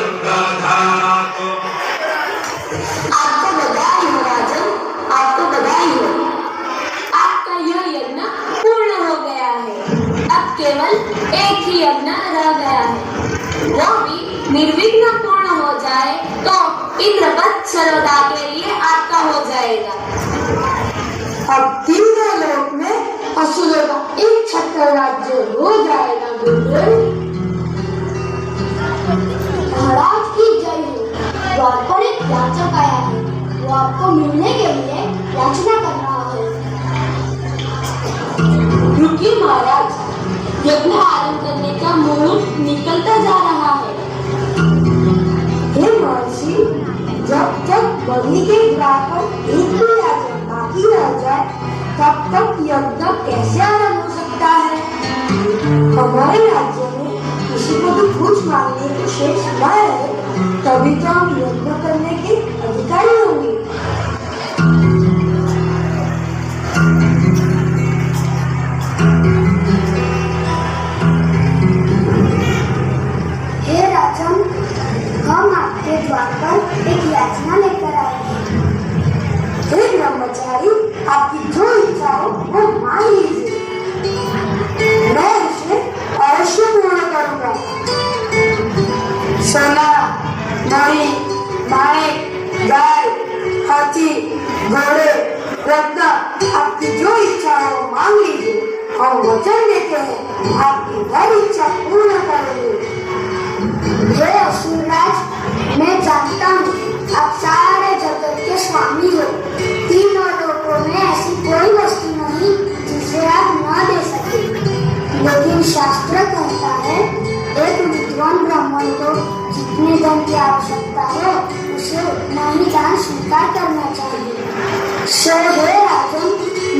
आपको बधाई हो राजन, आपको बधाई हो। आपका यह यज्ञ पूर्ण हो गया है। अब केवल एक ही यज्ञ रह गया है, वो भी निर्विघ्न पूर्ण हो जाए तो इंद्रपद सर्वदा के लिए आपका हो जाएगा। अब तीनों लोक में असुरों का एक छत्र राज्य हो जाएगा। गुरुदेव महाराज की जय हो। द्वार पर एक याचक आया है, वो आपको मिलने के लिए याचना कर रहा है। रुकिए महाराज, यज्ञ आरंभ करने का मुहूर्त निकलता जा रहा है। हे महर्षि, जब तक बलि के द्वार पर एक भी याचक बाकी रह जाए तब तक यज्ञ कैसे आरंभ हो सकता है? हमारे राज्य में किसी को भी कुछ मांगने की शेष न है, तभी तो हम यज्ञ करने के अधिकारी होंगे। हे राजन, हम आपके द्वार पर एक याचना लेकर आए हैं। हे ब्रह्मचारी, आपकी जो इच्छा हो वो मांग लीजिए, मैं उसे अवश्य पूर्ण करूंगा। सोना, मणि, माणिक, गाय, हाथी, घोड़े, रत्न, आपकी जो इच्छा हो मांग लीजिए। हम वचन देते हैं आपकी हर इच्छा पूर्ण करेंगे। हे असुरराज, मैं जानता हूँ आप सारे जगत के स्वामी हो। तीनों लोकों में ऐसी कोई वस्तु नहीं जिसे आप न दे सके, लेकिन शास्त्र कहता है एक विद्वान ब्राह्मण को जितने धन की आवश्यकता हो उसे उतना ही दान स्वीकार करना चाहिए। सो हे राजन,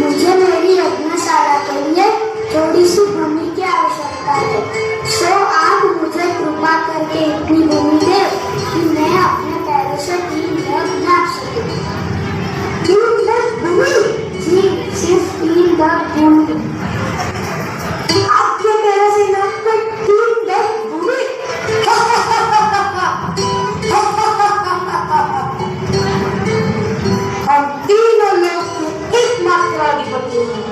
मुझे मेरी यज्ञशाला के लिए थोड़ी सी भूमि की आवश्यकता है। सो आप मुझे कृपा करके इतनी भूमि दे कि मैं अपने पैरों से 3 ढक नाप सकूं। 3 ढक भूमि? जी, सिर्फ 3 ढक भूमि। आपके पैरों से नापकर 3 ढक भूमि? हम तीनों लोग के एकमात्र अधिपति हैं।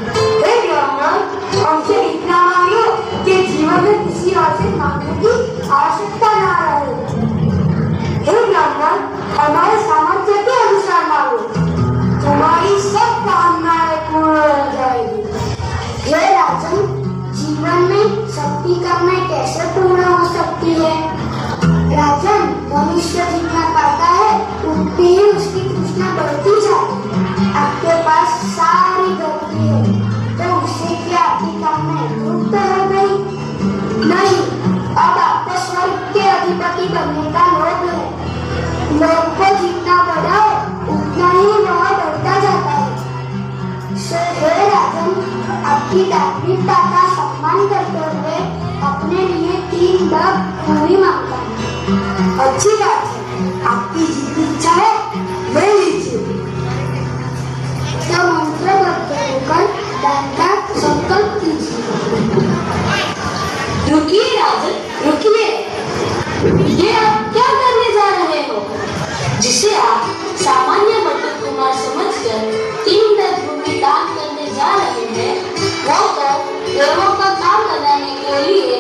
हे ब्राह्मण, हमसे इतना मांगो कि जीवन में किसी और से मांगने की आवश्यकता न रहे। हे ब्राह्मण, हमारे सामर्थ्य के अनुसार मांगो, तुम्हारी सब कामनाएं पूर्ण हो जाएगी। हे राजन, जीवन में सबकी कामनाएं कैसे पूर्ण हो सकती है? राजन, मनुष्य जितना पाता है उतनी ही उसकी तृष्णा बढ़ती जाती है। आपके पास सारी धरती है, तो उससे क्या आपकी कामनाएं तृप्त हो गई? नहीं, अब आपको स्वर्ग के अधिपति बनने का लोभ है। लोभ को जितना बढ़ाओ उतना ही वह बढ़ता जाता है। सो हे राजन, आपकी धार्मिकता का सम्मान करते हुए अपने लिए 3 ढक भूमि मांगता हूँ। अच्छी बात है, आपकी जितनी इच्छा है ले लीजिए। तो मंत्रबद्ध होकर दान का संकल्प कीजिए। रुकिए राजन, रुकिए। ये आप क्या करने जा रहे हो? जिसे आप सामान्य बटुक कुमार समझकर 3 ढक भूमि दान करने जा रहे हैं, वो तो देवों का काम बनाने के लिए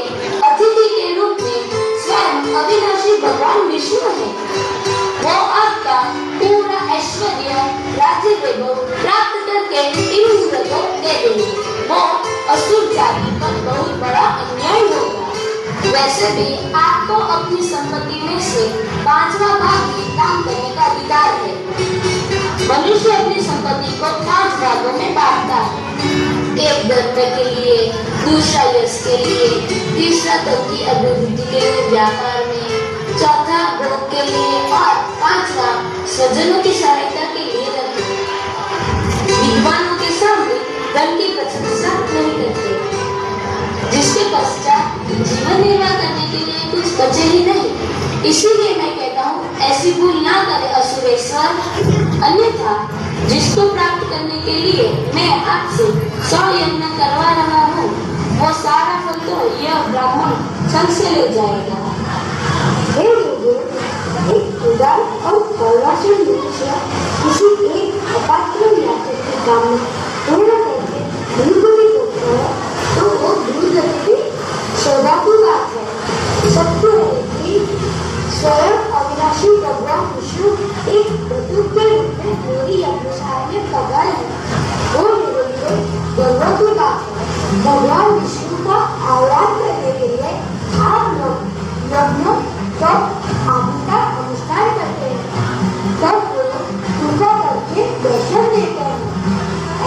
अतिथि के रूप में स्वयं अविनाशी भगवान विष्णु है। वो आपका पूरा ऐश्वर्य, राज्य वैभव प्राप्त करके इंद्र को दे देंगे। वो असुर जाति पर बहुत बड़ा अन्याय होगा। वैसे भी आपको अपनी संपत्ति में से 5वां भाग ही दान करने का अधिकार है। मनुष्य अपनी संपत्ति को 5 भागों में बांटता है। एक धर्म के लिए, दूसरा यश के लिए, तीसरा धन की अभिवृद्धि के लिए व्यापार में, चौथा भोग के लिए और 5वां स्वजनों की सहायता के लिए रखते। विद्वानों के सामने धन की प्रशंसा नहीं करते, जिसके पश्चात जीवन निर्वाह करने के लिए कुछ बचे ही नहीं। इसीलिए मैं कहता हूँ, ऐसी भूल ना करे असुरेश्वर, अन्यथा जिसको प्राप्त करने के लिए मैं आपसे 100 यज्ञ करवा रहा हूँ, वो सारा फल तो यह ब्राह्मण संग से ले जाएगा। मुझे एक उदार और करुणाशील मनुष्य किसी एक अपात्र याचक की कामना पूर्ण करके बिल्कुल करता है तो वो दूरदर्शी सौभाग्य बात है। सत्य है कि स्वयं अविनाशी भगवान विष्णु एक बटुक के रूप में मेरी अग्निशाला में पधारे हैं। वो मेरे लिए गर्व की बात है। भगवान विष्णु का आह्वान करने के लिए आप लोग यज्ञ तब आदि का अनुष्ठान करते हैं, तब वो कृपा करके दर्शन देते हैं।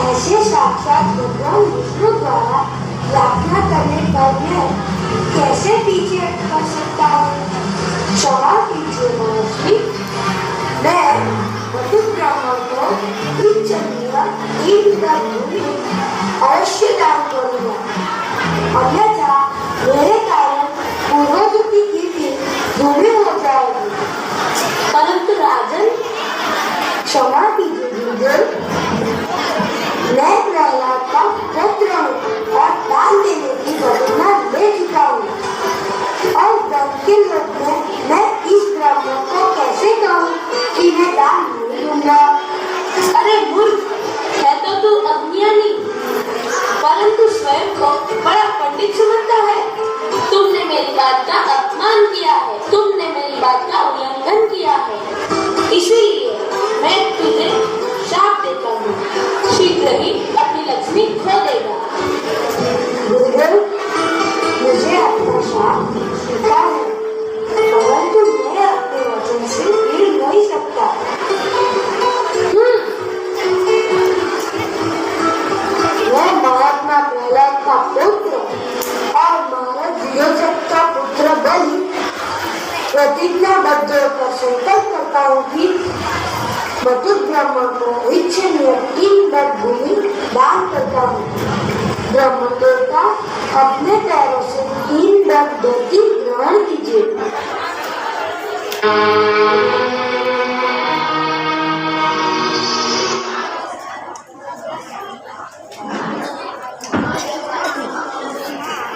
ऐसे साक्षात भगवान विष्णु द्वारा प्रार्थना करने पर मैं कैसे पीछे कर सकता हूँ? क्षमा कीजिए महर्षि, मैं बटुक ब्राह्मण को इच्छनीय भूमि अवश्य दान करूँगा, अन्यथा मेरे कारण पूर्वजों की कीर्ति धूमिल हो जाएगी। परंतु राजन, क्षमा कीजिए गुरुदेव, मैं प्रहलाद का पुत्र हूँ और दान देने की प्रतिज्ञा ले चुका हूँ और ब्रह्म के लोक में मैं इस ब्राह्मण को कैसे कहूँ कि मैं दान नहीं दूंगा? अरे मूर्ख, है तो तू अज्ञानी, परंतु स्वयं को बड़ा पंडित समझता है। तुमने मेरी बात का अपमान किया है, तुमने मेरी बात का उल्लंघन किया है, इसीलिए मैं तुझे शाप देता हूँ, शीघ्र ही अपनी लक्ष्मी खो देगा। गुरुदेव, मुझे अपना शाप स्वीकार है, परंतु मैं अपने वचन से हिल नहीं सकता। मैं महात्मा प्रहलाद का पुत्र और महाराज विरोचक का पुत्र बलि प्रतिज्ञाबद्ध होकर संकल्प करता हूँ कि बटुक ब्राह्मण को इच्छनीय 3 लख भूमि दान करता हूँ। ब्राह्मण देवता अपने पैरों से 3 लख धरती ग्रहण कीजिए।